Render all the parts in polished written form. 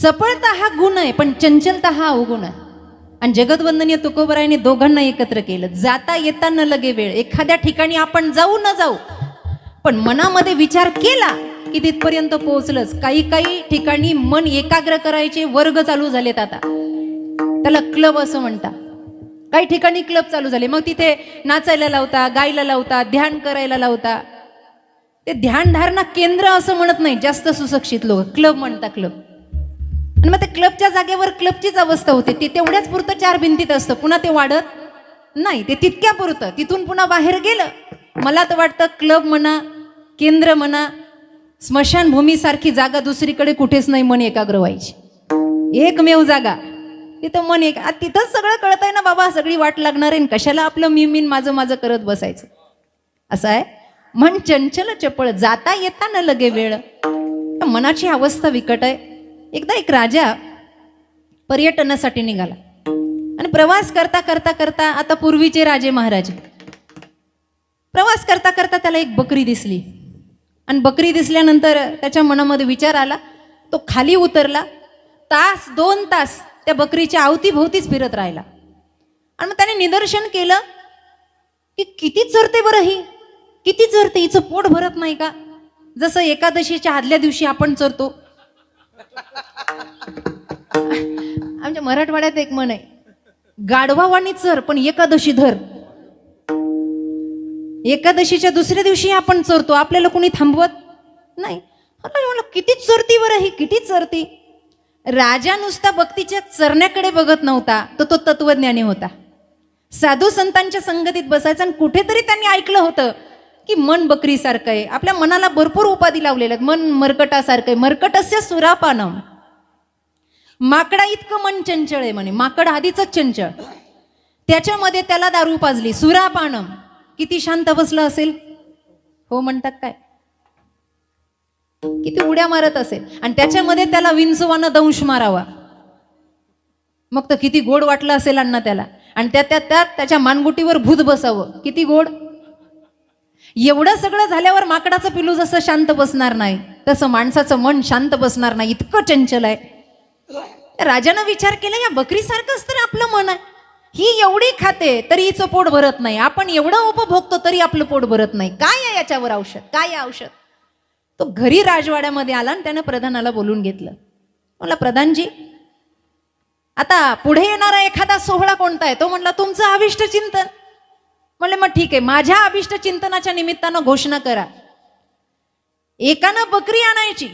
चपळता हा गुण आहे, पण चंचलता हा अवगुण आहे. आणि जगतवंदनीय तुकोबरायांनी दोघांना एकत्र केलं. जाता येता न लगे वेळ. एखाद्या ठिकाणी आपण जाऊ न जाऊ, पण मनामध्ये विचार केला की तिथपर्यंत पोहोचलंच. काही काही ठिकाणी मन एकाग्र करायचे वर्ग चालू झालेत आता, त्याला क्लब असं म्हणतात. काही ठिकाणी क्लब चालू झाले, मग तिथे नाचायला लावता, गायला लावता, ध्यान करायला लावता. ते ध्यानधारणा केंद्र असं म्हणत नाही जास्त सुशिक्षित लोक, क्लब म्हणतात क्लब. आणि मग ते क्लबच्या जागेवर क्लबचीच अवस्था होते. ते तेवढ्याच पुरतं चार भिंतीत असतं, पुन्हा ते वाढत नाही. ते तितक्या पुरतं, तिथून पुन्हा बाहेर गेलं. मला तर वाटतं क्लब म्हणा, केंद्र म्हणा, स्मशानभूमीसारखी जागा दुसरीकडे कुठेच नाही मन एकाग्र व्हायची. एकमेव जागा तिथं मन एक. तिथंच सगळं कळतंय ना बाबा, सगळी वाट लागणार आहे. कशाला आपलं मी माझं माझं करत बसायचं. असं आहे. मन चंचल चपळ, जाता येता न लगे वेळ. मनाची अवस्था विकट आहे. एकदा एक राजा पर्यटनासाठी निघाला आणि प्रवास करता करता करता, आता पूर्वीचे राजे महाराजे, प्रवास करता करता त्याला एक बकरी दिसली. आणि बकरी दिसल्यानंतर त्याच्या मनामध्ये विचार आला. तो खाली उतरला. तास 2 तास त्या बकरीच्या अवतीभोवतीच फिरत राहिला. आणि मग त्याने निदर्शन केलं की किती चरते बरं ही, किती चरते, हिचं पोट भरत नाही का? जसं एकादशीच्या आदल्या दिवशी आपण चरतो. आमच्या मराठवाड्यात एक म्हण आहे, गाढवावाणी चर पण एकादशी धर. एकादशीच्या दुसऱ्या दिवशी आपण चरतो, आपल्याला कोणी थांबवत नाही. किती चरती बरं ही, किती चरती. राजा नुसता भक्तीच्या चरण्याकडे बघत नव्हता, तो तत्वज्ञानी होता. साधू संतांच्या संगतीत बसायचा. आणि कुठेतरी त्यांनी ऐकलं होतं की मन बकरीसारखं आहे. आपल्या मनाला भरपूर उपाधी लावलेल्या आहेत. मन मरकटासारखं आहे. मरकटस्य सुरापानम. माकडा इतकं मन चंचळ आहे म्हणे. माकड आधीच चंचळ, त्याच्यामध्ये त्याला दारू पाजली. सुरापानम. किती शांत बसलं असेल हो म्हणतात काय, किती उड्या मारत असेल. आणि त्याच्यामध्ये त्याला विंचवानं दंश मारावा, मग तर किती गोड वाटलं असेल अण्णा त्याला. आणि त्याच्या मानगुटीवर भूत बसावं, किती गोड. एवढं सगळं झाल्यावर माकडाचं पिलू जसं शांत बसणार नाही, तसं माणसाचं मन शांत बसणार नाही, इतकं चंचल आहे. राजानं विचार केला, या बकरीसारखंच तर आपलं मन आहे. ही एवढी खाते तरी हिचं पोट भरत नाही, आपण एवढं उपभोगतो तरी आपलं पोट भरत नाही. काय आहे याच्यावर औषध, काय आहे औषध? तो घरी राजवाड्यामध्ये आला आणि त्यानं प्रधानाला बोलून घेतलं. म्हणला, प्रधानजी, आता पुढे येणारा एखादा सोहळा कोणता आहे? तो म्हणला, तुमचं अभिष्ट चिंतन. म्हणले, मग ठीक आहे, माझ्या अभिष्ट चिंतनाच्या निमित्तानं घोषणा करा. एकानं बकरी आणायची,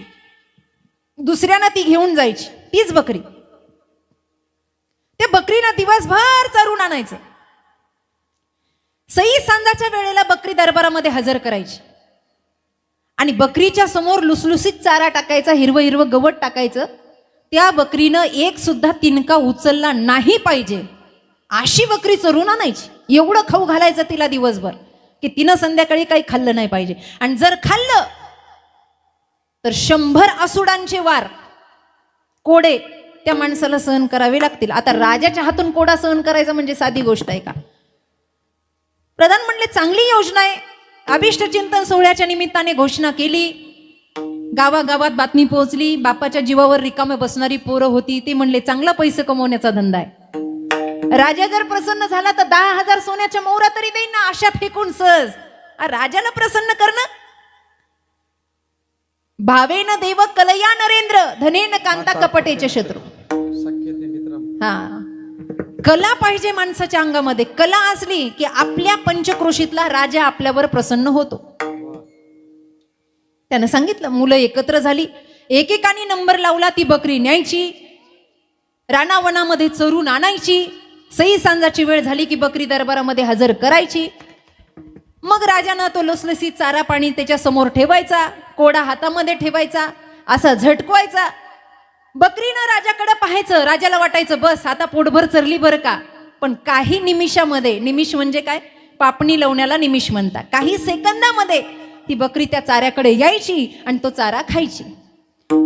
दुसऱ्यानं ती घेऊन जायची, तीच बकरी. त्या बकरीनं दिवसभर चरून आणायचं. सई सांजाच्या वेळेला बकरी दरबारामध्ये हजर करायची आणि बकरीच्या समोर लुसलुसीत चारा टाकायचा, हिरवं हिरवं गवत टाकायचं. त्या बकरीनं एक सुद्धा तिनका उचलला नाही पाहिजे अशी बकरी चरून आणायची. एवढं खाऊ घालायचं तिला दिवसभर की तिनं संध्याकाळी काही खाल्लं नाही पाहिजे. आणि जर खाल्लं तर 100 असुडांचे वार, कोडे त्या माणसाला सहन करावे लागतील. आता राजाच्या हातून कोडा सहन करायचा म्हणजे साधी गोष्ट आहे का? प्रधान म्हणले, चांगली योजना आहे. अभिष्ट चिंतन सोहळ्याच्या निमित्ताने घोषणा केली. गावागावात बातमी पोहोचली. बापाच्या जीवावर रिकामे बसणारी पोरं होती. ते म्हणले, चांगला पैसे कमवण्याचा धंदा आहे. राजा जर प्रसन्न झाला तर 10,000 सोन्याच्या मोहरा तरी देईन ना, आशा फेकून सहज. राजाला प्रसन्न करणं. भावेन देव कलया नरेंद्र, धनेन कांता कपटेचे शत्रू. हा, कला पाहिजे माणसाच्या अंगामध्ये. कला असली की आपल्या पंचक्रोशीतला राजा आपल्यावर प्रसन्न होतो. त्यानं सांगितलं. मुलं एकत्र झाली, एकेकाने नंबर लावला. ती बकरी न्यायची, रानावनामध्ये चरून आणायची. सई सांजाची वेळ झाली की बकरी दरबारामध्ये हजर करायची. मग राजानं तो लसलसीत चारा पाणी त्याच्या समोर ठेवायचा, कोडा हातामध्ये ठेवायचा, असा झटकवायचा. बकरीनं राजाकडे पाहायचं. राजाला वाटायचं बस आता पोटभर चरली बरं का. पण काही निमिषामध्ये, निमिष म्हणजे काय, पापणी लावण्याला निमिष म्हणतात, काही सेकंदामध्ये ती बकरी त्या चाऱ्याकडे यायची आणि तो चारा खायची.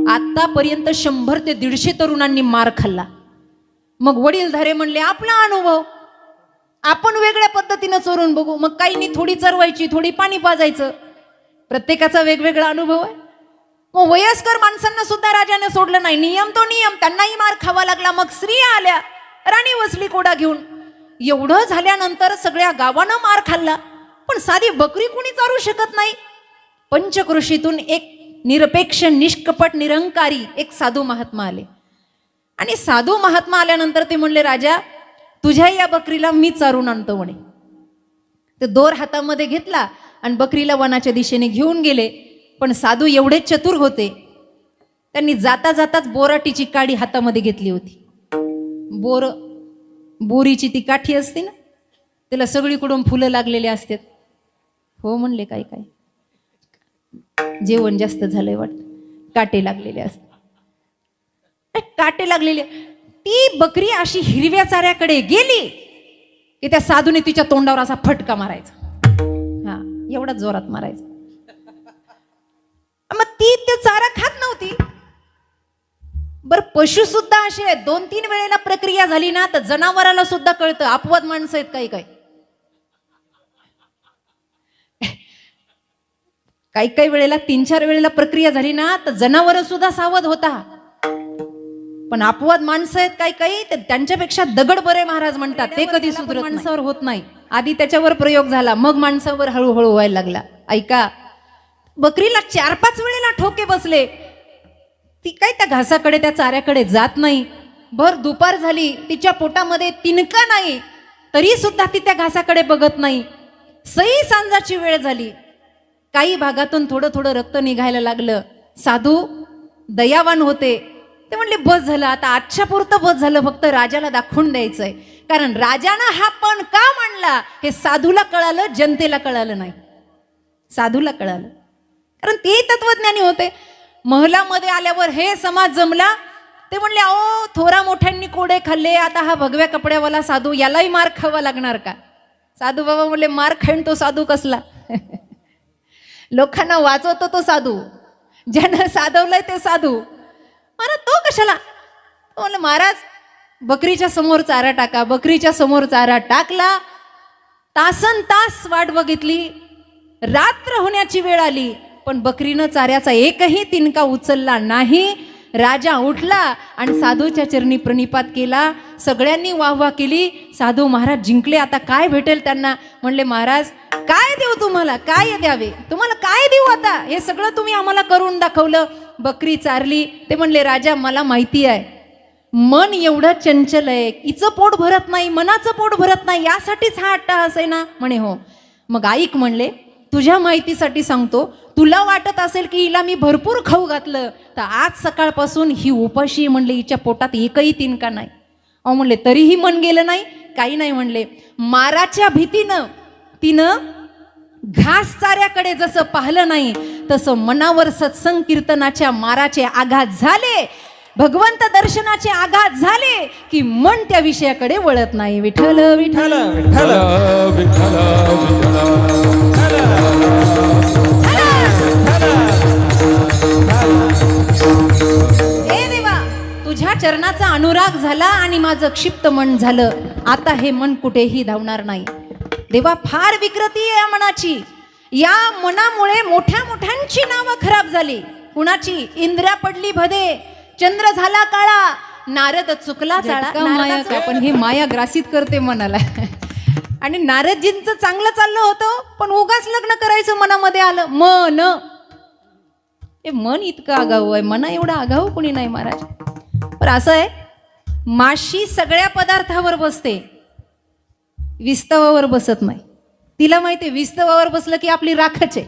आतापर्यंत 100 ते 150 तरुणांनी मार खाल्ला. मग वडीलधारे म्हणले, आपला अनुभव, आपण वेगळ्या पद्धतीनं चोरून बघू. मग काहींनी थोडी चरवायची, थोडी पाणी पाजायचं. प्रत्येकाचा वेगवेगळा अनुभव आहे. मग वयस्कर माणसांना सुद्धा राजाने सोडलं नाही. नियम तो नियम, त्यांनाही मार खावा लागला. मग स्त्रिया आल्या, राणी वसली कोडा घेऊन. एवढं झाल्यानंतर सगळ्या गावानं मार खाल्ला, पण साधी बकरी कुणी चारू शकत नाही. पंचकृषीतून एक निरपेक्ष, निष्कपट, निरंकारी एक साधू महात्मा आले. आणि साधू महात्मा आल्यानंतर ते म्हणले, राजा तुझ्या या बकरीला मी चारून आणतो म्हणे. ते दोर हातामध्ये घेतला आणि बकरीला वनाच्या दिशेने घेऊन गेले. पण साधू एवढे चतुर होते, त्यांनी जाता जाताच बोराटीची काडी हातामध्ये घेतली होती. बोरीची ती काठी असते ना, त्याला सगळीकडून फुलं लागलेले असतात. हो म्हणले, काय काय जेवण जास्त झालंय वाटत, काटे लागलेले असतात. काटे लागलेले. ती बकरी अशी हिरव्या चाऱ्याकडे गेली की त्या साधूने तिच्या तोंडावर असा फटका मारायचा. हा, एवढा जोरात मारायचा. मग ती ते चारा खात नव्हती. बर, पशु सुद्धा असे आहेत, 2-3 वेळेला प्रक्रिया झाली ना तर जनावराला सुद्धा कळतं अपवाद माणसं आहेत काही काही. काही वेळेला 3-4 वेळेला प्रक्रिया झाली ना तर जनावर सुद्धा सावध होता. पण अपवाद माणसं आहेत काही काही, त्यांच्यापेक्षा दगड बरे महाराज म्हणतात. ते कधी सुधरत माणसावर होत नाही. आधी त्याच्यावर प्रयोग झाला, मग माणसावर हळूहळू व्हायला लागला. ऐका, बकरीला 4-5 वेळेला ठोके बसले. ती काय त्या घासाकडे, त्या चाऱ्याकडे जात नाही. भर दुपार झाली, तिच्या पोटामध्ये तिनका नाही, तरी सुद्धा ती त्या घासाकडे बघत नाही. सई सांजाची वेळ झाली, काही भागातून थोडं थोडं रक्त निघायला लागलं. साधू दयावान होते, ते म्हणले बस झालं, आता आजच्या पुरतं बस झालं, फक्त राजाला दाखवून द्यायचंय. कारण राजानं हा पण का म्हणला हे साधूला कळालं, जनतेला कळालं नाही. साधूला कळालं, कारण ते तत्वज्ञानी होते. महलामध्ये आल्यावर हे समाज जमला. ते म्हणले, अहो थोरा मोठ्यांनी कोडे खाल्ले, आता हा भगव्या कपड्यावाला साधू, यालाही मार खावा लागणार का? साधू बाबा म्हणले, मार खाईन तो साधू कसला? लोकांना वाचवतो तो साधू, ज्यानं साधवलंय ते साधू. अरे तो कशाला? तो म्हणलं, महाराज बकरीच्या समोर चारा टाका. बकरीच्या समोर चारा टाकला. तासन तास वाट बघितली, रात्र होण्याची वेळ आली, पण बकरीनं चाऱ्याचा एकही तिनका उचलला नाही. राजा उठला आणि साधूच्या चरणी प्रणिपात केला. सगळ्यांनी वाहवा केली. साधू महाराज जिंकले. आता काय भेटेल त्यांना? म्हणले, महाराज काय देऊ तुम्हाला, काय द्यावे तुम्हाला, काय देऊ आता? हे सगळं तुम्ही आम्हाला करून दाखवलं. बकरी चारली. ते म्हणले, राजा मला माहिती आहे मन एवढं चंचल आहे, हिचं पोट भरत नाही, मनाचं पोट भरत नाही, यासाठीच हा अट्टहास आहे ना? म्हणे हो. मग ऐक म्हणले, तुझ्या माहितीसाठी सांगतो, तुला वाटत असेल की हिला मी भरपूर खाऊ घातलं, तर आज सकाळपासून ही उपाशी म्हणले, हिच्या पोटात एकही तिनका नाही. अहो म्हणले, तरीही मन गेलं नाही? काही नाही म्हणले, माराच्या भीतीनं तिनं घास चाऱ्याकडे जसं पाहिलं नाही, तसं मनावर सत्संग कीर्तनाच्या माराचे आघात झाले, भगवंत दर्शनाचे आघात झाले की मन त्या विषयाकडे वळत नाही. विठ्ठल विठ्ठल विठ्ठल विठ्ठल हे देवा, तुझ्या चरणाचा अनुराग झाला आणि माझं क्षिप्त मन झालं. आता हे मन कुठेही धावणार नाही. देवा, फार विकृती आहे या मनाची. या मनामुळे मोठ्या मोठ्यांची नावं खराब झाली. कुणाची? इंद्रा पडली भदे, चंद्र झाला काळा, नारद चुकला चाळा. माया का, पण ही माया ग्रासित करते मनाला. आणि नारदजींचं चांगलं चाललं होतं, पण उगाच लग्न करायचं मनामध्ये आलं. मन, हे मन इतकं आगाऊ आहे, मना एवढा आगाऊ कोणी नाही महाराज. पण असं आहे, माशी सगळ्या पदार्थावर बसते, विस्तवावर बसत नाही. तिला माहिती आहे विस्तवावर बसलं की आपली राखच आहे.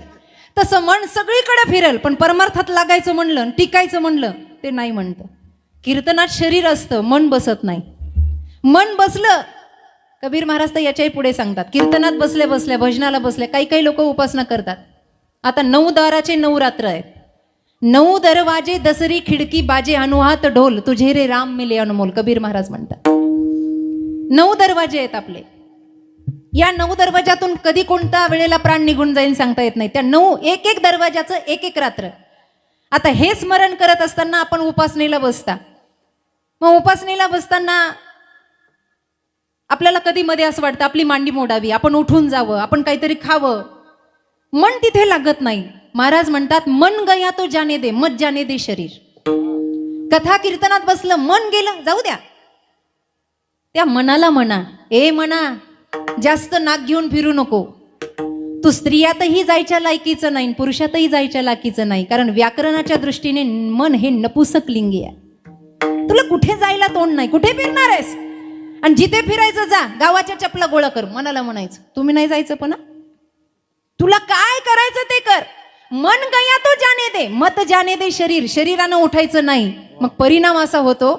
तसं मन सगळीकडे फिरल, पण परमार्थात लागायचं म्हणलं, टिकायचं म्हणलं, ते नाही म्हणतं. कीर्तनात शरीर असतं, मन बसत नाही. मन बसलं, कबीर महाराज तर याच्याही पुढे सांगतात, कीर्तनात बसल्या बसल्या, भजनाला बसल्या. काही काही लोक उपासना करतात. आता 9 दाराचे 9 रात्र आहेत. 9 दरवाजे दसरी खिडकी बाजे अनुहात ढोल, तुझे रे राम मिले अनमोल, कबीर महाराज म्हणतात. 9 दरवाजे आहेत आपले. या 9 दरवाजातून कधी कोणत्या वेळेला प्राण निघून जाईल सांगता येत नाही. त्या 9 एक दरवाजाचं एक रात्र. आता हे स्मरण करत असताना आपण उपासनेला बसता. मग उपासनेला बसताना आपल्याला कधी मध्ये असं वाटतं आपली मांडी मोडावी, आपण उठून जावं, आपण काहीतरी खावं. मन तिथे लागत नाही. महाराज म्हणतात मन गया तो जाने दे, मत जाने दे शरीर. कथा कीर्तनात बसलं, मन गेलं, जाऊ द्या. त्या मनाला म्हणा, ए मना, जास्त नाक घेऊन फिरू नको. तू स्त्रियातही जायच्या लायकीचं नाही, पुरुषातही जायच्या लायकीचं नाही. कारण व्याकरणाच्या दृष्टीने मन हे नपुसक लिंगी आहे. तुला कुठे जायला तोंड नाही, कुठे फिरणार आहेस? आणि जिथे फिरायचं जा, गावाच्या चपला गोळा कर, मनाला म्हणायचं. तुम्ही नाही जायचं पण, तुला काय करायचं ते कर. मन गया तो जाने दे, मत जाने दे शरीर. शरीरानं उठायचं नाही. मग परिणाम असा होतो,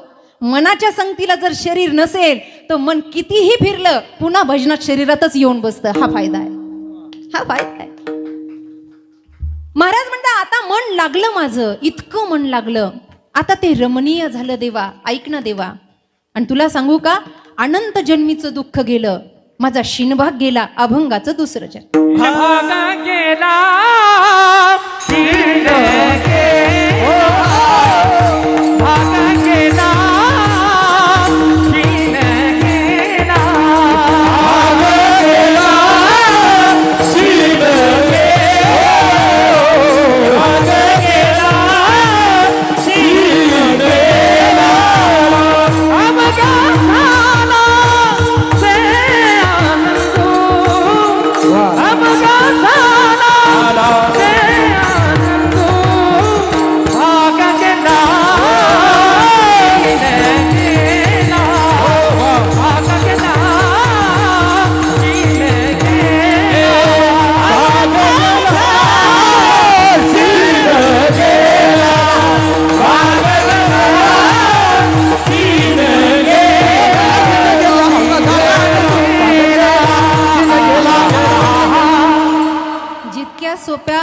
मनाच्या संगतीला जर शरीर नसेल तर मन कितीही फिरलं पुन्हा भजनात शरीरातच येऊन बसतं. हा फायदा आहे, हा फायदा आहे. महाराज म्हणतात आता मन लागलं माझं, इतकं मन लागलं, आता ते रमणीय झालं देवा. ऐक ना देवा, आणि तुला सांगू का, अनंत जन्मीचं दुःख गेलं, माझा शिनभाग गेला, अभंगाचं दुसरं जन्म गेला. सोप्या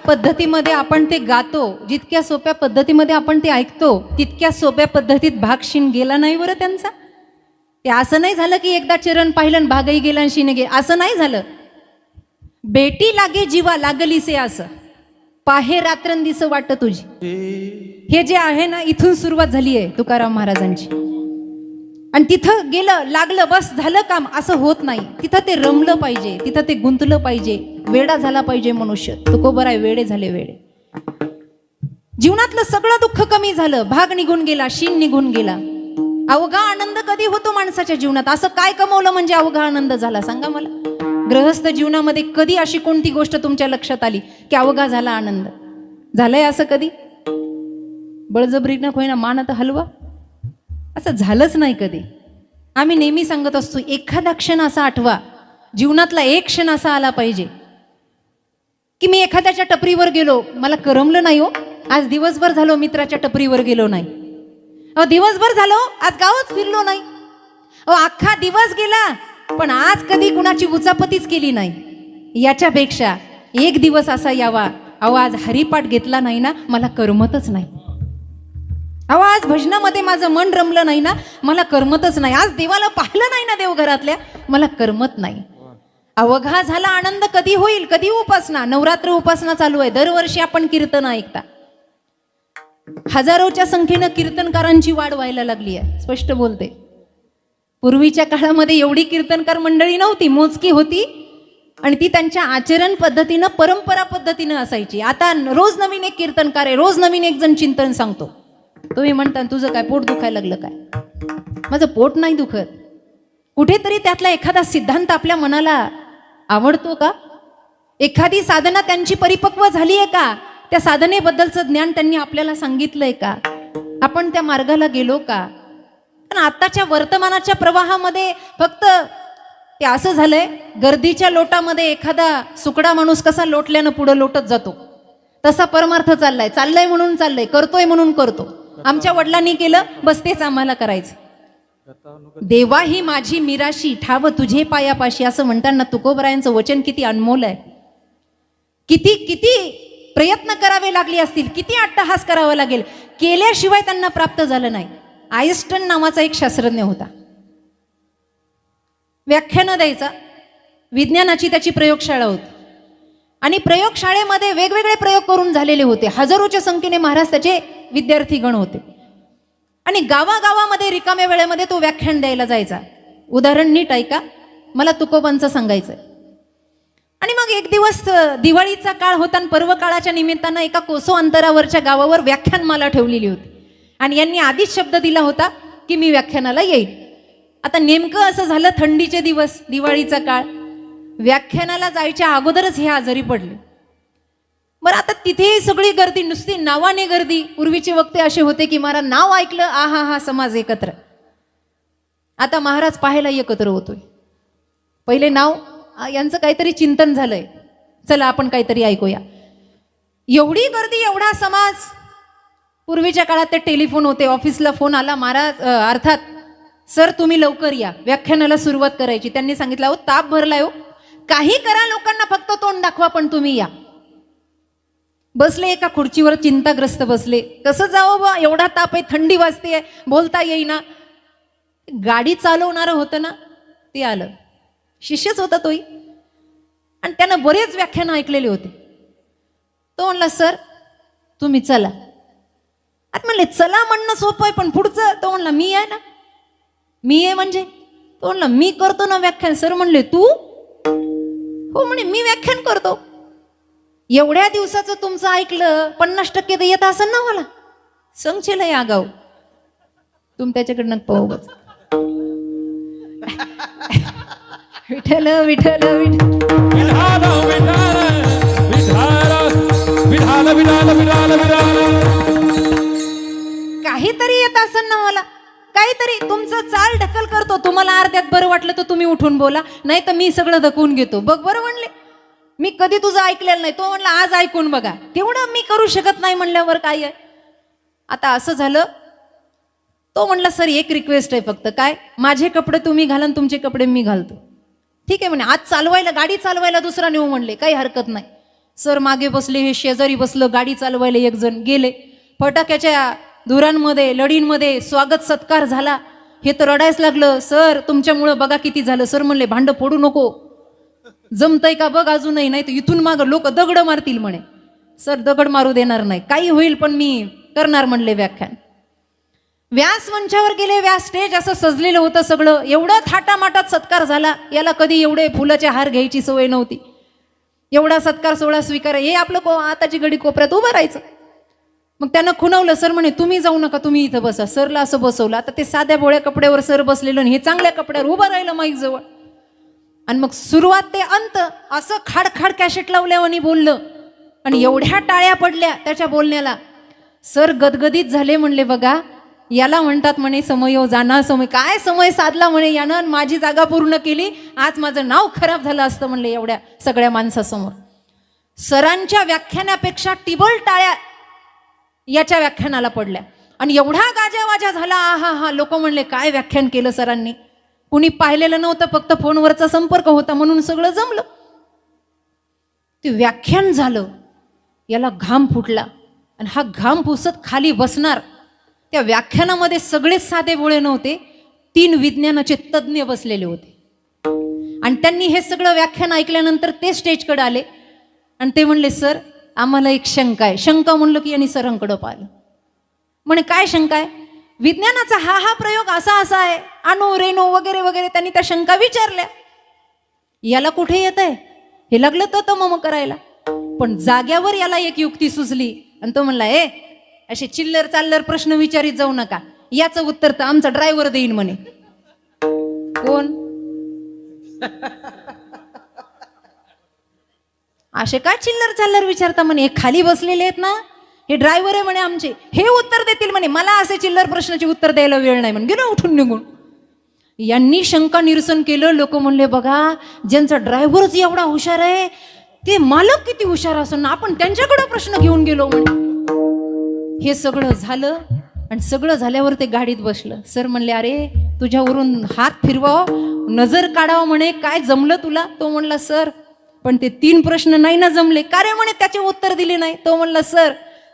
पद्धतीमध्ये आपण ते गातो, जितक्या सोप्या पद्धतीमध्ये आपण ते ऐकतो, तितक्या सोप्या पद्धतीत भाग शिन गेला नाही बरं त्यांचा. ते असं नाही झालं की एकदा चरण पाहिलं आणि भागही गेला आणि शिन गेला, असं नाही झालं. बेटी लागे जीवा लागलीसे असं, पाहे रात्रंदिस वाट तुझी. हे जे आहे ना, इथून सुरुवात झाली आहे तुकाराम महाराजांची. आणि तिथं गेलं, लागलं, बस झालं काम, असं होत नाही. तिथं ते रमलं पाहिजे, तिथं ते गुंतलं पाहिजे, वेडा झाला पाहिजे मनुष्य. तुकोबराय वेडे झाले, वेडे. जीवनातलं सगळं दुःख कमी झालं, भाग निघून गेला, शिन निघून गेला. अवघा आनंद कधी होतो माणसाच्या जीवनात? असं काय कमवलं म्हणजे अवघा आनंद झाला सांगा मला. गृहस्थ जीवनामध्ये कधी अशी कोणती गोष्ट तुमच्या लक्षात आली की अवघा झाला आनंद? झालंय असं कधी? बळजबरीनं होईना मानत हलवा, असं झालंच नाही कधी. आम्ही नेहमी सांगत असतो, एखादा क्षण असा आठवा, जीवनातला एक क्षण असा आला पाहिजे की मी एखाद्याच्या टपरीवर गेलो, मला करमलं नाही हो, आज दिवसभर झालो मित्राच्या टपरीवर गेलो नाही, अहो दिवसभर झालो आज गावच फिरलो नाही, अहो अख्खा दिवस गेला पण आज कधी कुणाची उचापतीच केली नाही. याच्यापेक्षा एक दिवस असा यावा, अहो आज हरिपाठ घेतला नाही ना, मला करमतच नाही, अहो आज भजनामध्ये माझं मन रमलं नाही ना, मला करमतच नाही, आज देवाला पाहिलं नाही ना देवघरातल्या, मला करमत नाही. अवघा झाला आनंद कधी होईल? कधी उपासना? नवरात्र उपासना चालू आहे, दरवर्षी आपण कीर्तन ऐकता. हजारोच्या संख्येनं कीर्तनकारांची वाढ व्हायला लागली आहे, स्पष्ट बोलते. पूर्वीच्या काळामध्ये एवढी कीर्तनकार मंडळी नव्हती, मोजकी होती, आणि ती त्यांच्या आचरण पद्धतीनं, परंपरा पद्धतीनं असायची. आता रोज नवीन एक कीर्तनकार आहे, रोज नवीन एक जण चिंतन सांगतो. तुम्ही म्हणता तुझं काय पोट दुखायला लागलं काय? माझं पोट नाही दुखत. कुठेतरी त्यातला एखादा सिद्धांत आपल्या मनाला आवडतो का? एखादी साधना त्यांची परिपक्व झाली आहे का? त्या साधनेबद्दलचं ज्ञान त्यांनी आपल्याला सांगितलंय का? आपण त्या मार्गाला गेलो का? पण आताच्या वर्तमानाच्या प्रवाहामध्ये फक्त ते असं झालंय, गर्दीच्या लोटामध्ये एखादा सुकडा माणूस कसा लोटल्यानं पुढं लोटत जातो, तसा परमार्थ चाललाय. चाललंय म्हणून चाललंय, करतोय म्हणून करतो. आमच्या वडिलांनी केलं, बस तेच आम्हाला करायचं. देवा ही माझी मिराशी, ठाव तुझे पायापाशी, असं म्हणताना तुकोबरायांचं वचन किती अनमोल आहे. किती किती प्रयत्न करावे लागले असतील, किती अट्टहास करावा लागेल, केल्याशिवाय त्यांना प्राप्त झालं नाही. आईन्स्टाईन नावाचा एक शास्त्रज्ञ होता, व्याख्यानं द्यायचा, विज्ञानाची त्याची प्रयोगशाळा होती, आणि प्रयोगशाळेमध्ये वेगवेगळे प्रयोग करून झालेले होते. हजारोच्या संख्येने महाराज त्याचे विद्यार्थीगण होते, आणि गावागावामध्ये रिकाम्या वेळेमध्ये तो व्याख्यान द्यायला जायचा. उदाहरण नीट ऐका, मला तुकोबांचं सांगायचंय. आणि मग एक दिवस दिवाळीचा काळ होता आणि पर्व काळाच्या निमित्तानं एका कोसो अंतरावरच्या गावावर व्याख्यानमाला ठेवलेली होती आणि यांनी आधीच शब्द दिला होता की मी व्याख्यानाला येईल. आता नेमकं असं झालं, थंडीचे दिवस, दिवाळीचा काळ, व्याख्यानाला जायच्या अगोदरच हे आजारी पडले. बरं, आता तिथे सगळी गर्दी, नुसती नावाने गर्दी. पूर्वीचे वक्ते असे होते की महाराज नाव ऐकलं, आहा हा समाज एकत्र. आता महाराज पाहायला एकत्र होतोय. पहिले नाव यांचं काहीतरी चिंतन झालंय, चला आपण काहीतरी ऐकूया. एवढी गर्दी, एवढा समाज. पूर्वीच्या काळात ते टेलिफोन होते, ऑफिसला फोन आला, महाराज अर्थात सर तुम्ही लवकर या, व्याख्यानाला सुरुवात करायची. त्यांनी सांगितलं हो ताप भरलाय हो, काही करा, लोकांना फक्त तोंड दाखवा, पण तुम्ही या. बसले एका खुर्चीवर, चिंताग्रस्त बसले. कसं जावं बा, एवढा ताप आहे, थंडी वाजते, बोलता येईना. गाडी चालवणारं होतं ना, ते आलं, शिष्यच होता तोही, आणि त्यानं बरेच व्याख्यान ऐकलेले होते. तो म्हणला सर तुम्ही चला. आता म्हणले चला म्हणणं सोपं आहे, पण पुढचं. तो म्हणला मी आहे ना. मी आहे म्हणजे? तो म्हणला मी करतो ना व्याख्यान. सर म्हणले तू? हो म्हणे मी व्याख्यान करतो. एवढ्या दिवसाचं तुमचं ऐकलं, 50% तर येत असेल ना मला. संगचेल या गाव तुम त्याच्याकडनं पाहू बस. विठ्ठल विठ्ठल काहीतरी येत असेल ना मला, काहीतरी तुमचं चाल ढकल करतो. तुम्हाला अर्ध्यात बरं वाटलं तर तुम्ही उठून बोला, नाही तर मी सगळं धकवून घेतो. बघ बरं म्हणले, मी कधी तुझं ऐकलेलं नाही. तो म्हणला आज ऐकून बघा. तेवढं मी करू शकत नाही म्हणल्यावर काय आहे. आता असं झालं, तो म्हणला सर एक रिक्वेस्ट आहे फक्त. काय? माझे कपडे तुम्ही घाला आणि तुमचे कपडे मी घालतो. ठीक आहे म्हणे. आज चालवायला, गाडी चालवायला दुसरा नेऊ म्हणले, काही हरकत नाही. सर मागे बसले, हे शेजारी बसलं, गाडी चालवायला एक जण गेले. फटाक्याच्या धुरांमध्ये, लढींमध्ये स्वागत सत्कार झाला. हे तर रडायच लागलं, सर तुमच्यामुळं बघा किती झालं. सर म्हणले भांड फोडू नको, जमतंय का बघ अजूनही, नाही तर इथून माग लोक दगड मारतील म्हणे. सर दगड मारू देणार नाही, काही होईल पण मी करणार म्हणले व्याख्यान. व्यास मंचावर गेले. व्यास स्टेज असं सजलेलं होतं सगळं, एवढं थाटामाटात सत्कार झाला. याला कधी एवढे फुलाचे हार घ्यायची सवय नव्हती. एवढा सत्कार सोहळा स्वीकार, हे आपलं आताची घडी कोपऱ्यात उभं राहायचं. मग त्यानं खुणवलं. सर म्हणे तुम्ही जाऊ नका, तुम्ही इथं बसा. सरला असं बसवलं. आता ते साध्या भोळ्या कपड्यावर सर बसलेलं, हे चांगल्या कपड्यावर उभं राहिलं माईक जवळ. आणि मग सुरुवात ते अंत असं खाडखाड कॅसेट लावल्यावानी बोललं, आणि एवढ्या टाळ्या पडल्या त्याच्या बोलण्याला. सर गदगदीत झाले. म्हणले बघा याला म्हणतात म्हणे समयो जाना समय. काय समय साधला म्हणे यानं, आणि माझी जागा पूर्ण केली. आज माझं नाव खराब झालं असतं म्हणले एवढ्या सगळ्या माणसासमोर. सरांच्या व्याख्यानापेक्षा टिबल टाळ्या याच्या व्याख्यानाला पडल्या, आणि एवढा गाजावाजा झाला. हा हा, लोक म्हणले काय व्याख्यान केलं सरांनी. कुणी पाहिलेलं नव्हतं, फक्त फोनवरचा संपर्क होता म्हणून सगळं जमलं. ते व्याख्यान झालं, याला घाम फुटला, आणि हा घाम पुसत खाली बसणार. त्या व्याख्यानामध्ये सगळेच साधे बोळे नव्हते, 3 विज्ञानाचे तज्ज्ञ बसलेले होते. आणि त्यांनी हे सगळं व्याख्यान ऐकल्यानंतर ते स्टेजकडे आले आणि ते म्हणले सर आम्हाला एक शंका आहे. शंका म्हणलं की यांनी सरांकडं पाहिलं. म्हणे काय शंका आहे? विज्ञानाचा हा हा प्रयोग असा असा आहे, अणू रेणू वगैरे वगैरे. त्यांनी त्या शंका विचारल्या. याला कुठे येत आहे, हे लागलं तर मग करायला. पण जाग्यावर याला एक युक्ती सुचली, आणि तो म्हणला असे चिल्लर चाल्लर प्रश्न विचारित जाऊ नका, याचं उत्तर तर आमचा ड्रायव्हर देईन म्हणे. कोण? असे काय चिल्लर चाल्लर विचारता म्हणे, हे खाली बसलेले आहेत ना, हे ड्रायव्हर आहे म्हणे आमचे, हे उत्तर देतील म्हणे. मला असे चिल्लर प्रश्नाचे उत्तर द्यायला वेळ नाही म्हणे. गेलो उठून निघून. यांनी शंका निरसन केलं. लोक म्हणले बघा ज्यांचा ड्रायव्हरच एवढा हुशार आहे, ते मालक किती हुशार असेल ना, आपण त्यांच्याकडे प्रश्न घेऊन गेलो म्हणे. हे सगळं झालं, आणि सगळं झाल्यावर ते गाडीत बसलं. सर म्हणले अरे तुझ्यावरून हात फिरवाव, नजर काढावं म्हणे, काय जमलं तुला? तो म्हणला सर पण ते 3 प्रश्न नाही ना जमले. का रे म्हणे त्याचे उत्तर दिले नाही? तो म्हणला सर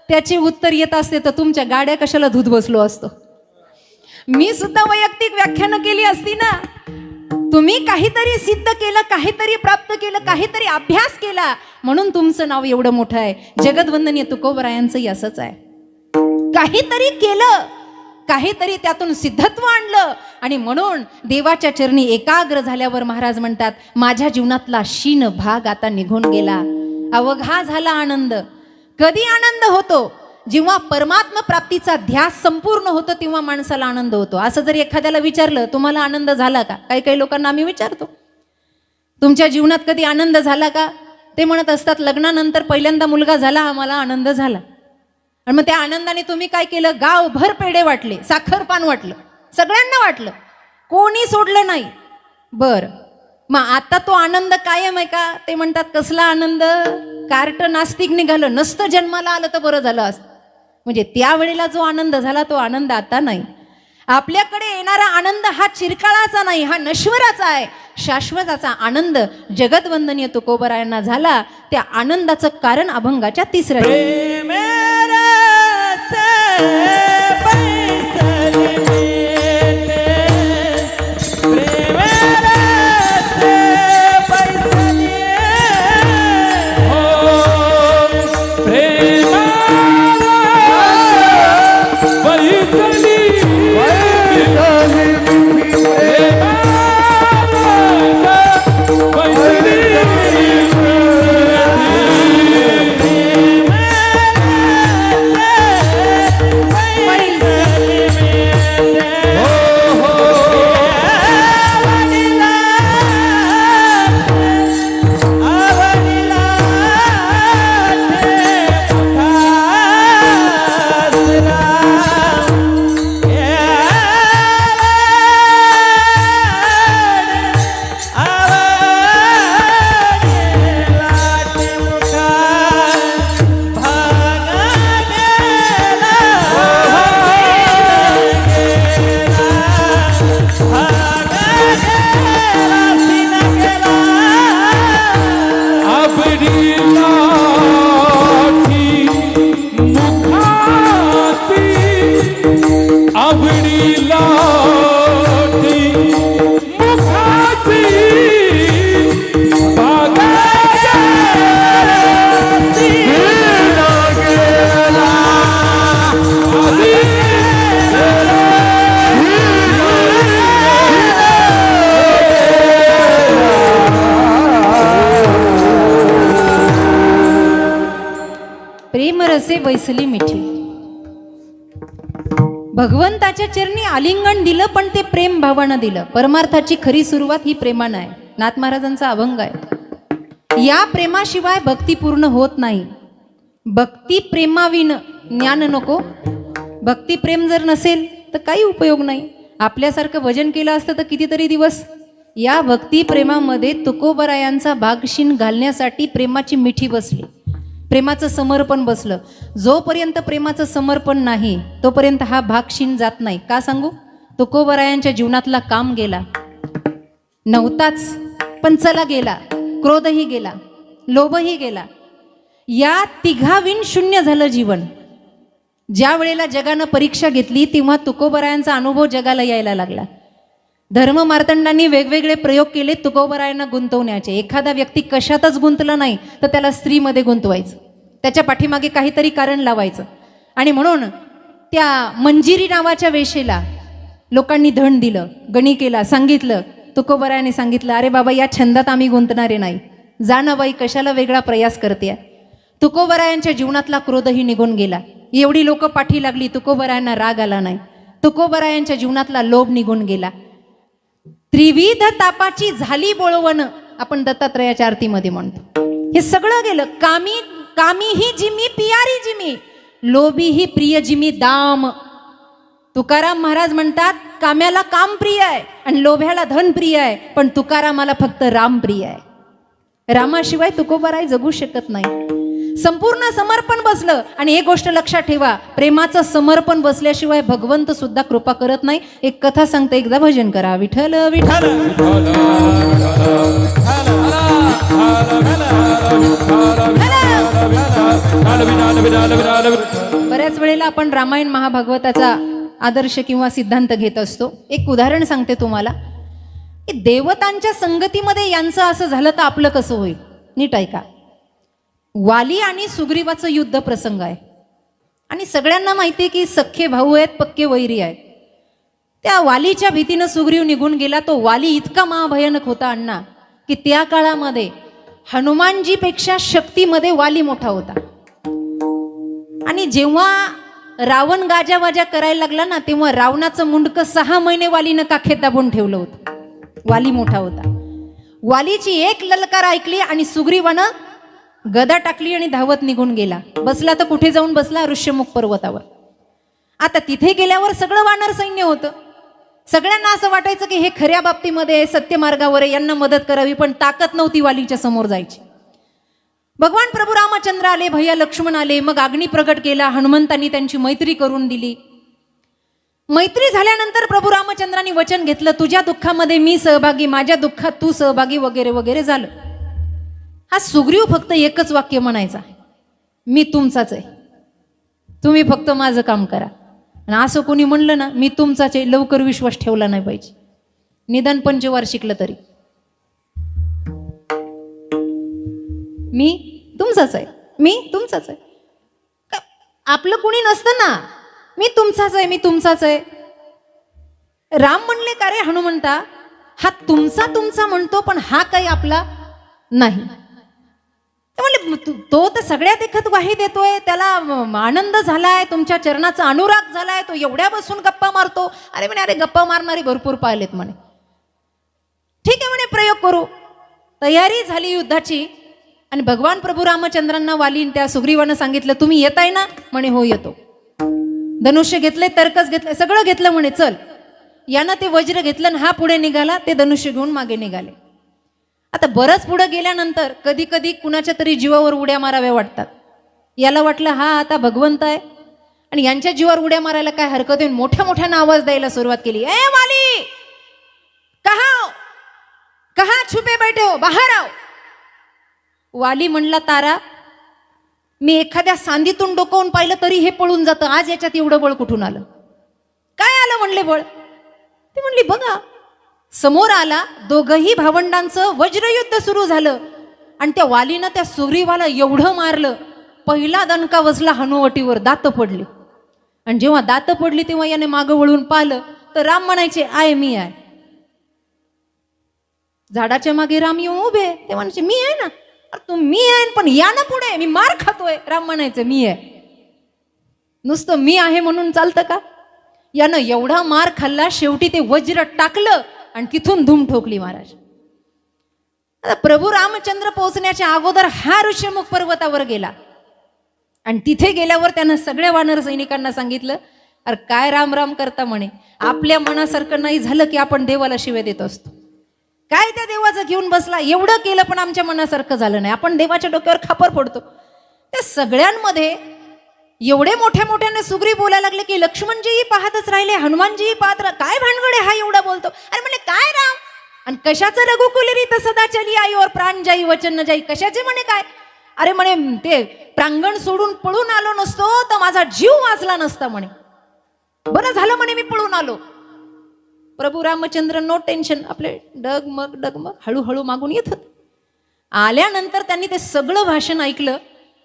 त्याचे उत्तर येत असते तर तुमच्या गाड्या कशाला धुत बसलो असतो. मी सुद्धा वैयक्तिक व्याख्यानं केली असती ना. तुम्ही काहीतरी सिद्ध केलं, काहीतरी प्राप्त केलं, काहीतरी अभ्यास केला, म्हणून तुमचं नाव एवढं मोठं आहे. जगदवंदनीय तुकोबरायांचंही असंच आहे. काहीतरी केलं, काहीतरी त्यातून सिद्धत्व आणलं. आणि म्हणून देवाच्या चरणी एकाग्र झाल्यावर महाराज म्हणतात, माझ्या जीवनातला शीन भाग आता निघून गेला, अवघा झाला आनंद. कधी आनंद होतो? जेव्हा परमात्म प्राप्तीचा ध्यास संपूर्ण होतो तेव्हा माणसाला आनंद होतो. असं जर एखाद्याला विचारलं, तुम्हाला आनंद झाला का? काही काही लोकांना आम्ही विचारतो, तुमच्या जीवनात कधी आनंद झाला का? ते म्हणत असतात, लग्नानंतर पहिल्यांदा मुलगा झाला, आम्हाला आनंद झाला. आणि मग त्या आनंदाने तुम्ही काय केलं? गावभर पेढे वाटले, साखरपान वाटलं, सगळ्यांना वाटलं, कोणी सोडलं नाही. बर, मग आता तो आनंद कायम आहे का? ते म्हणतात, कसला आनंद? कार्ट नास्तिक निघालं, नसतं जन्माला आलं तर बरं झालं असतं. म्हणजे त्यावेळेला जो आनंद झाला तो आनंद आता नाही. आपल्याकडे येणारा आनंद हा चिरकाळाचा नाही, हा नश्वराचा आहे. शाश्वताचा आनंद जगतवंदनीय तुकोबरायांना झाला. त्या आनंदाचं कारण अभंगाच्या तिसऱ्या प्रेमरसे बैसली मिठी. भगवंताच्या चरणी आलिंगन दिलं, पण ते प्रेम भावानं दिलं. परमार्थाची खरी सुरुवात ही प्रेमानं आहे. नाथ महाराजांचा अभंग आहे, या प्रेमाशिवाय भक्ती पूर्ण होत नाही. भक्ती प्रेमाविन ज्ञान नको. भक्ती प्रेम जर नसेल तर काही उपयोग नाही. आपल्यासारखं वजन केलं असतं तर कितीतरी दिवस. या भक्ती प्रेमामध्ये तुकोबरायांचा भागशीन घालण्यासाठी प्रेमाची मिठी बसली, प्रेमाचं समर्पण बसलं. जोपर्यंत प्रेमाचं समर्पण नाही तोपर्यंत हा भागशीन जात नाही. का सांगू? तुकोबरायांच्या जीवनातला काम गेला नव्हताच, पण चला गेला. क्रोधही गेला, लोभही गेला. या तिघाविन शून्य झालं जीवन. ज्या वेळेला जगानं परीक्षा घेतली तेव्हा तुकोबरायांचा अनुभव जगाला यायला लागला. धर्म मार्तंडांनी वेगवेगळे प्रयोग केले तुकोबरायांना गुंतवण्याचे. एखादा व्यक्ती कशातच गुंतला नाही तर त्याला स्त्रीमध्ये गुंतवायचं, त्याच्या पाठीमागे काहीतरी कारण लावायचं. आणि म्हणून त्या मंजिरी नावाच्या वेशेला लोकांनी धन दिलं, गणिकेला सांगितलं. तुकोबरायांनी सांगितलं, अरे बाबा, या छंदात आम्ही गुंतणारे नाही, जा ना बाई, कशाला वेगळा प्रयास करते. तुकोबरायांच्या जीवनातला क्रोधही निघून गेला. एवढी लोक पाठी लागली, तुकोबरायांना राग आला नाही. तुकोबरायांच्या जीवनातला लोभ निघून गेला. त्रिविध तापाची झाली बोळवण, आपण दत्तात्रयाच्या आरतीमध्ये म्हणतो. हे सगळं गेलं. कामी ही जिमी पियारी जिमी, लोभी ही प्रिय जिमी दाम. तुकाराम महाराज म्हणतात, काम्याला काम प्रिय आहे आणि लोभ्याला धन प्रिय आहे, पण तुकारामाला फक्त राम प्रिय आहे. रामाशिवाय तुकोबराय जगू शकत नाही. संपूर्ण समर्पण बसलं. आणि एक गोष्ट लक्षात ठेवा, प्रेमाचं समर्पण बसल्याशिवाय भगवंत सुद्धा कृपा करत नाही. एक कथा सांगते, एकदा भजन करा. विठ्ठल विठ्ठल. बऱ्याच वेळेला आपण रामायण महाभागवताचा आदर्श किंवा सिद्धांत घेत असतो. एक उदाहरण सांगते तुम्हाला. देवतांच्या संगतीमध्ये यांचं असं झालं तर आपलं कसं होईल? नीट ऐका. वाली आणि सुग्रीवाचं युद्ध प्रसंग आहे. आणि सगळ्यांना माहिती आहे की सख्खे भाऊ आहेत, पक्के वैरी आहेत. त्या वालीच्या भीतीनं सुग्रीव निघून गेला. तो वाली इतका महाभयानक होता अण्णा, की त्या काळामध्ये हनुमानजीपेक्षा शक्तीमध्ये वाली मोठा होता. आणि जेव्हा रावण गाजावाजा करायला लागला ना, तेव्हा रावणाचं मुंडकं 6 महिने वालीनं काखेत दाबून ठेवलं होतं. वाली मोठा होता. वालीची एक ललकार ऐकली आणि सुग्रीवानं गदा टाकली आणि धावत निघून गेला. बसला तर कुठे जाऊन बसला? ऋष्यमुख पर्वतावर. आता तिथे गेल्यावर सगळं वानर सैन्य होतं. सगळ्यांना असं वाटायचं की हे खऱ्या बाबतीमध्ये सत्य मार्गावर आहे, यांना मदत करावी, पण ताकद नव्हती वालीच्या समोर जायची. भगवान प्रभू रामचंद्र आले, भैया लक्ष्मण आले, मग अग्नी प्रगट केला. हनुमंतांनी त्यांची मैत्री करून दिली. मैत्री झाल्यानंतर प्रभू रामचंद्रांनी वचन घेतलं, तुझ्या दुःखामध्ये मी सहभागी, माझ्या दुःखात तू सहभागी, वगैरे वगैरे झालं. हा सुग्रीव फक्त एकच वाक्य म्हणायचा, मी तुमचाच आहे, तुम्ही फक्त माझं काम करा. आणि असं कोणी म्हणलं ना, मी तुमचाच आहे, लवकर विश्वास ठेवला नाही पाहिजे, निदान पंचवार्षिकलं तरी. मी तुमचाच आहे, मी तुमचाच आहे. आपलं कुणी नसतं ना, मी तुमचाच आहे, मी तुमचाच आहे. राम म्हणले, का रे हनुमंता, हा तुमचा तुमचा म्हणतो, पण हा काही आपला नाही. म्हणले, तो तर सगळ्या देखत वाही देतोय, त्याला आनंद झालाय, तुमच्या चरणाचा अनुराग झालाय, तो एवढ्या बसून गप्पा मारतो. अरे म्हणे, अरे गप्पा मारणारी भरपूर पाहिलेत म्हणे. ठीक आहे म्हणे, प्रयोग करू. तयारी झाली युद्धाची. आणि भगवान प्रभू रामचंद्रांना वाली त्या सुग्रीवानं सांगितलं, तुम्ही येताय ना? म्हणे, हो येतो. धनुष्य घेतले, तर्कस घेतले, सगळं घेतलं. म्हणे, चल. यानं ते वज्र घेतलं आणि हा पुढे निघाला, ते धनुष्य घेऊन मागे निघाले. आता बरंच पुढे गेल्यानंतर कधी कधी कुणाच्या तरी जीवावर उड्या माराव्या वाटतात. याला वाटलं हा आता भगवंत आहे आणि यांच्या जीवावर उड्या मारायला काय हरकत आहे. मोठ्या मोठ्यानं आवाज द्यायला सुरुवात केली, ए वाली, कहा छुपे बैठे हो, बाहेर आओ. वाली म्हणला, तारा, मी एखाद्या सांदीतून डोकावून पाहिलं तरी हे पळून जातं, आज याच्यात एवढं बळ कुठून आलं? काय आलं म्हणले बळ? ती म्हणली, बघा. समोर आला, दोघही भावंडांचं वज्रयुद्ध सुरू झालं. आणि त्या वालीनं त्या सुग्रीवाला एवढं मारलं, पहिला दणका बसला हनुवटीवर, दात पडली. आणि जेव्हा दात पडली तेव्हा याने मागं वळून पाहिलं तर राम म्हणायचे, आय मी आहे. झाडाच्या मागे राम येऊन उभे, ते म्हणायचे, मी आहे ना. तू मी आहे, पण या ना पुढे, मी मार खातोय. राम म्हणायचे, मी आहे. नुसतं मी आहे म्हणून चालतं का? यानं एवढा मार खाल्ला, शेवटी ते वज्र टाकलं आणि तिथून धूम ठोकली महाराज. आता प्रभू रामचंद्र पोहोचण्याच्या अगोदर हा ऋष्यमुख पर्वतावर गेला. आणि तिथे गेल्यावर त्यानं सगळ्या वानर सैनिकांना सांगितलं, अरे काय राम राम करता म्हणे, आपल्या मनासारखं नाही झालं की आपण देवाला शिव्या देत असतो. काय त्या देवाचं घेऊन बसला, एवढं केलं पण आमच्या मनासारखं झालं नाही, आपण देवाच्या डोक्यावर खापर पडतो. त्या सगळ्यांमध्ये एवढे मोठ्या मोठ्याने सुग्रीव बोलायला लागले की लक्ष्मणजीही पाहतच राहिले, हनुमानजीही पाहत काय भानगडे हा एवढा बोलतो. अरे म्हणले, काय राम, आणि कशाचं रघुकुल रीत सदा चली आई और प्राण जाई वचन न जाई. कशाचे म्हणे काय? अरे म्हणे, ते प्रांगण सोडून पळून आलो नसतो तर माझा जीव वाचला नसता म्हणे. बरं झालं म्हणे मी पळून आलो. प्रभू रामचंद्र नो टेन्शन, आपले डगमग हळूहळू मागून येत होते. आल्यानंतर त्यांनी ते सगळं भाषण ऐकलं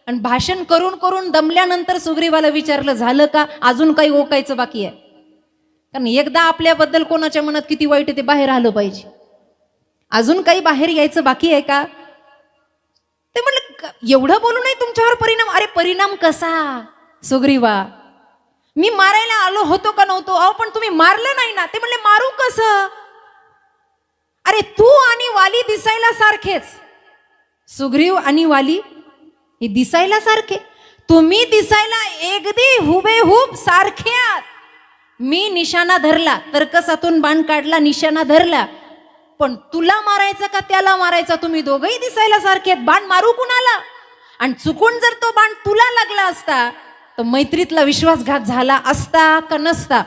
आणि भाषण करून करून दमल्यानंतर सुग्रीवाला विचारलं, झालं का, अजून काही ओकायचं बाकी आहे? कारण एकदा आपल्याबद्दल कोणाच्या मनात किती वाईट आहे ते बाहेर आलं पाहिजे. अजून काही बाहेर यायचं बाकी आहे का? ते म्हणलं, एवढं बोलू नाही तुमच्यावर परिणाम. अरे परिणाम कसा सुग्रीवा, मी मारायला आलो होतो का नव्हतो? अहो पण तुम्ही मारलं नाही ना. ते म्हणले, मारू कसं? अरे तू आणि वाली दिसायला सारखेच, सुग्रीव आणि वाली हे दिसायला सारखे, तुम्ही दिसायला अगदी हुबेहूब सारखे आहात. मी निशाणा धरला, तर्कसातून बाण काढला, निशाणा धरला, पण तुला मारायचा का त्याला मारायचा? तुम्ही दोघंही दिसायला सारखे आहेत, बाण मारू कुणाला? आणि चुकून जर तो बाण तुला लागला असता तर मैत्रीतला विश्वासघात झाला असता का नसता?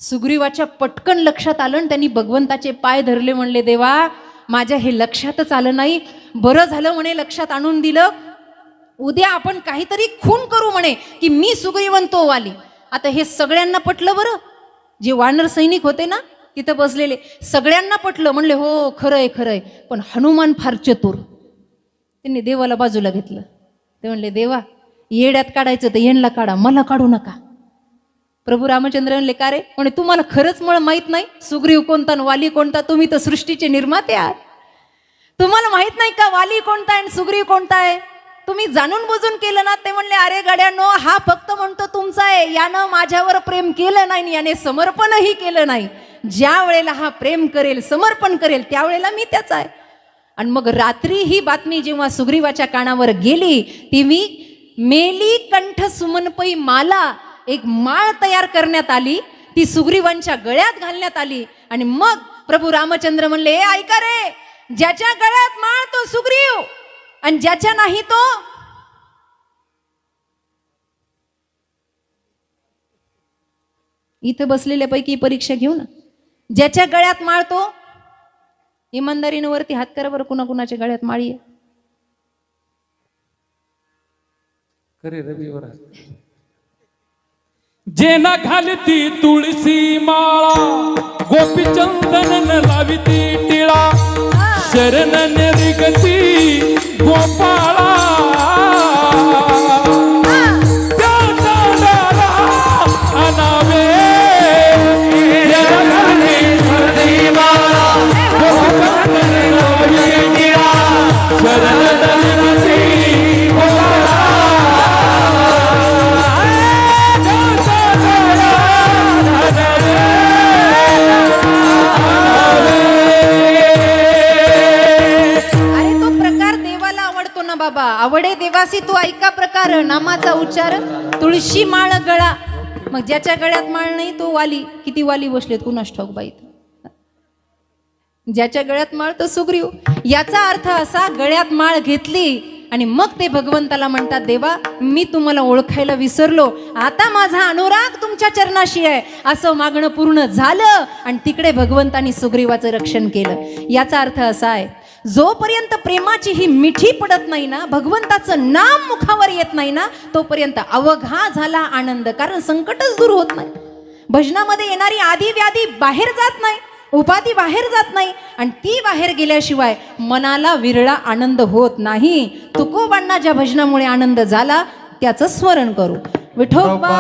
सुग्रीवाच्या पटकन लक्षात आलं आणि त्यांनी भगवंताचे पाय धरले. म्हणले, देवा माझ्या हे लक्षातच आलं नाही, बरं झालं म्हणे लक्षात आणून दिलं. उद्या आपण काहीतरी खून करू म्हणे की मी सुग्रीवन तो वाली. आता हे सगळ्यांना पटलं. बरं, जे वानर सैनिक होते ना तिथं बसलेले सगळ्यांना पटलं. म्हणले, हो खरंय खरंय. पण हनुमान फार चतुर, त्यांनी देवाला बाजूला घेतलं. ते म्हणले, देवा येड्यात काढायचं तर येणला काढा, मला काढू नका. प्रभू रामचंद्र म्हणले का रे? म्हणे तुम्हाला खरंच मला माहित नाही सुग्रीव कोणता आणि वाली कोणता? तुम्ही तर सृष्टीचे निर्माते आहात. तुम्हाला माहित नाही का वाली कोणता आहे आणि सुग्रीव कोणता आहे? तुम्ही जाणून बुजून केलं ना. ते म्हणले अरे गड्यानो, हा फक्त म्हणतो तुमचा आहे, यानं माझ्यावर प्रेम केलं नाही, याने समर्पणही केलं नाही. ज्या वेळेला हा प्रेम करेल, समर्पण करेल, त्यावेळेला मी त्याचा आहे. आणि मग रात्री ही बातमी जेव्हा सुग्रीवाच्या कानावर गेली, ती मी मेली कंठ सुमनपई माला, एक माळ तयार करण्यात आली, ती सुग्रीवांच्या गळ्यात घालण्यात आली. आणि मग प्रभू रामचंद्र म्हणले ऐका रे, ज्याच्या गळ्यात माळ तो सुग्रीव आणि ज्याच्या नाही तो इथे बसलेल्यापैकी परीक्षा घेऊ ना. ज्याच्या गळ्यात माळ तो इमानदारीनं वरती हात करा बरं, कुणाकुणाच्या गळ्यात माळी आहे. करे रविवार जेना घालती तुळशी माळा, गोपी चंदन लाविती टिळा, शरण निगती गोपाळा, बाबा आवडे देवासी तू ऐका प्रकार, नामाचा उच्चार तुळशी माळ गळा. मग ज्याच्या गळ्यात माळ नाही तो वाली. किती वाली बसलेत कुणास ठाऊक बाई. ज्याच्या गळ्यात माळ तो सुग्रीव. याचा अर्थ असा, गळ्यात माळ घेतली आणि मग ते भगवंताला म्हणतात देवा मी तुम्हाला ओळखायला विसरलो, आता माझा अनुराग तुमच्या चरणाशी आहे, असं मागणं पूर्ण झालं. आणि तिकडे भगवंतानी सुग्रीवाचं रक्षण केलं. याचा अर्थ असा आहे, जोपर्यंत प्रेमाची ही मिठी पडत नाही ना, भगवंताचं नाम मुखावर येत नाही ना, तोपर्यंत अवघा झाला आनंद. कारण संकटच दूर होत नाही. भजनामध्ये येणारी आधी व्याधी बाहेर जात नाही, उपाधी बाहेर जात नाही. आणि ती बाहेर गेल्याशिवाय मनाला विरळा आनंद होत नाही. तुकोबांना ज्या भजनामुळे आनंद झाला त्याचं स्मरण करू. विठोबा